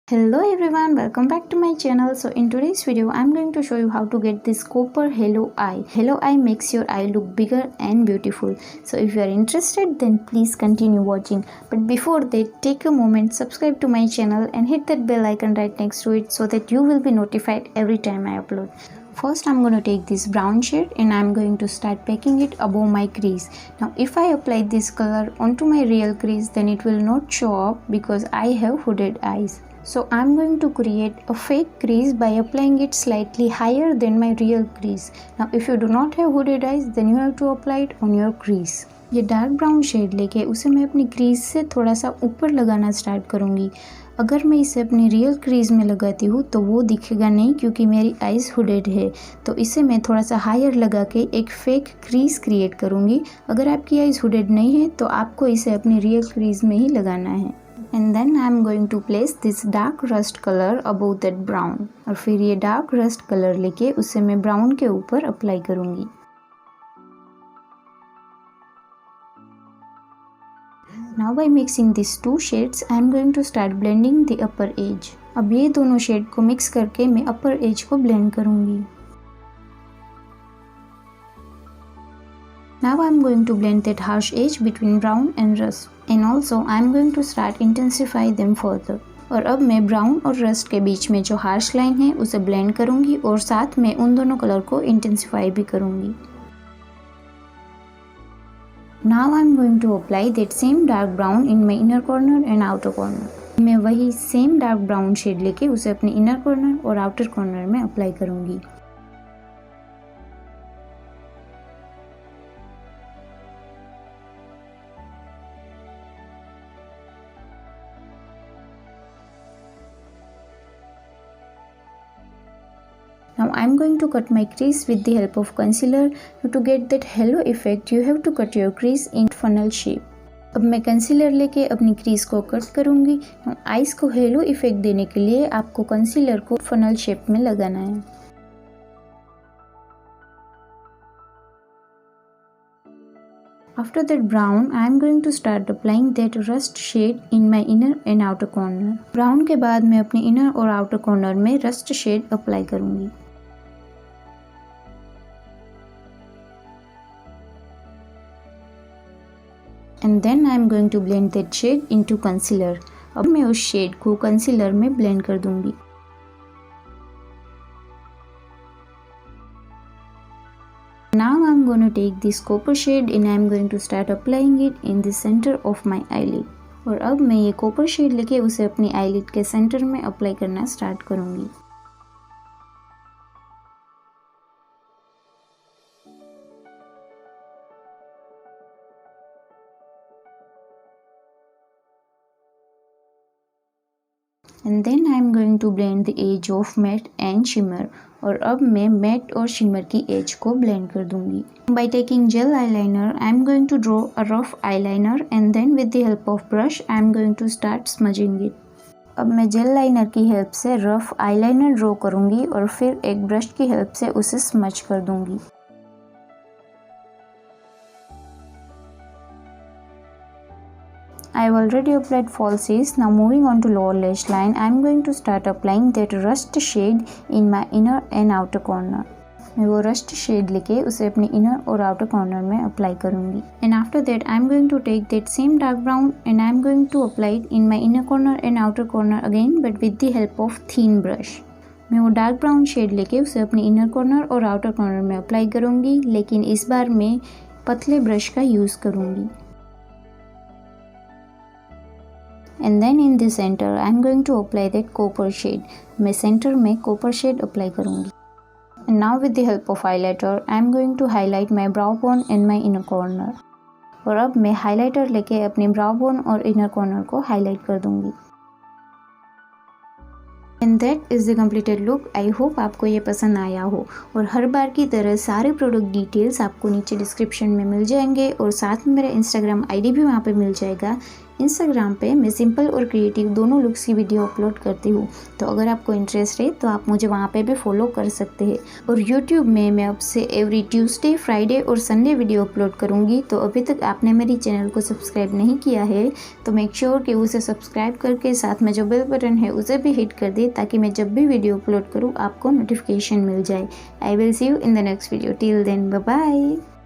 Hello everyone, welcome back to my channel. So in today's video I'm going to show you how to get this copper halo eye. Halo eye makes your eye look bigger and beautiful. So if you are interested, then please continue watching. But before that, take a moment, subscribe to my channel and hit that bell icon right next to it so that you will be notified every time I upload. First I'm going to take this brown shade and I'm going to start packing it above my crease. Now if I apply this color onto my real crease, then it will not show up because I have hooded eyes. So I'm going to create a fake crease by applying it slightly higher than my real crease. Now if you do not have hooded eyes, then you have to apply it on your crease. ये dark brown shade लेके उसे मैं अपनी crease से थोड़ा सा ऊपर लगाना स्टार्ट करूँगी। अगर मैं इसे अपनी रियल क्रीज में लगाती हूँ तो वो दिखेगा नहीं क्योंकि मेरी आईज हुडेड है। तो इसे मैं थोड़ा सा हायर लगा के एक फेक क्रीज क्रिएट करूँगी। अगर आपकी आईज हुडेड नहीं है तो आपको इसे अपनी रियल क्रीज में ही लगाना है। And then I am going to place this dark rust color above that brown. और फिर ये dark rust color लेके उसे मैं brown के ऊपर अप्लाई करूँगी। Now by mixing these two shades, I am going to start blending the upper edge. अब ये दोनों शेड को मिक्स करके मैं upper edge को blend करूँगी। Now I am going to blend that harsh edge between brown and rust. And also I am going to start intensify them further. और अब मैं ब्राउन और रस्ट के बीच में जो हार्श लाइन है उसे ब्लेंड करूँगी और साथ में उन दोनों कलर को इंटेंसिफाई भी करूँगी। Now I am going to apply that same dark brown in my inner corner and outer corner. मैं वही सेम डार्क ब्राउन शेड लेके उसे अपने इनर कॉर्नर और आउटर कॉर्नर में अप्लाई करूँगी। Now I am going to cut my crease with the help of concealer. Now to get that halo effect, you have to cut your crease in funnel shape. अब मैं concealer लेके अपनी crease को cut करूँगी। Eyes को hello effect देने के लिए आपको कंसीलर को फनल शेप में लगाना है। After that brown, I am going to start applying that rust shade in my inner and outer corner. Brown के बाद मैं अपने इनर और आउटर कॉर्नर में रस्ट शेड अप्लाई करूँगी। And then I am going to blend that shade into concealer. अब मैं उस शेड को कंसीलर में ब्लेंड कर दूंगी। Now I am going to take this copper shade and I am going to start applying it in the center of my eyelid. और अब मैं ये कॉपर शेड लेके उसे अपनी आईलिड के सेंटर में अप्लाई करना स्टार्ट करूंगी। And then I am going to blend the edge of matte and shimmer. और अब मैं मैट और शिमर की एज को ब्लेंड कर दूंगी। By taking gel eyeliner, I am going to draw a rough eyeliner and then with the help of brush, I am going to start smudging it. अब मैं जेल लाइनर की help से rough eyeliner draw करूंगी और फिर एक brush की help से उसे स्मज कर दूंगी। I have already applied falsies. Now moving on to lower lash line, I am going to start applying that rust shade in my inner and outer corner. मैं वो रस्ट शेड लेके उसे अपने inner और outer corner में apply करूँगी। And after that, I am going to take that same dark brown and I am going to apply it in my inner corner and outer corner again, but with the help of thin brush. मैं वो dark brown shade लेके उसे अपने inner corner और outer corner में apply करूँगी, लेकिन इस बार मैं पतले ब्रश का यूज़ करूँगी। And then in the center, I am going to apply that copper shade. मैं सेंटर में copper shade अप्लाई करूँगी। And now with the help of highlighter, I am going to highlight my brow bone and my inner corner. और अब मैं highlighter लेके अपने brow bone और inner corner को highlight कर दूँगी। And that is the completed look. I hope आपको ये पसंद आया हो। और हर बार की तरह सारे प्रोडक्ट डिटेल्स आपको नीचे डिस्क्रिप्शन में मिल जाएंगे और साथ में मेरा इंस्टाग्राम आईडी भी वहाँ पे मिल जाएगा। इंस्टाग्राम पे मैं सिंपल और क्रिएटिव दोनों लुक्स की वीडियो अपलोड करती हूँ। तो अगर आपको इंटरेस्ट है तो आप मुझे वहाँ पे भी फॉलो कर सकते हैं। और यूट्यूब में मैं अब से एवरी ट्यूसडे, फ्राइडे और संडे वीडियो अपलोड करूँगी। तो अभी तक आपने मेरी चैनल को सब्सक्राइब नहीं किया है तो मेक श्योर कि उसे सब्सक्राइब करके साथ में जो बेल बटन है उसे भी हिट कर दे, ताकि मैं जब भी वीडियो अपलोड करूँ आपको नोटिफिकेशन मिल जाए। I will see you in the next video. Till then bye bye.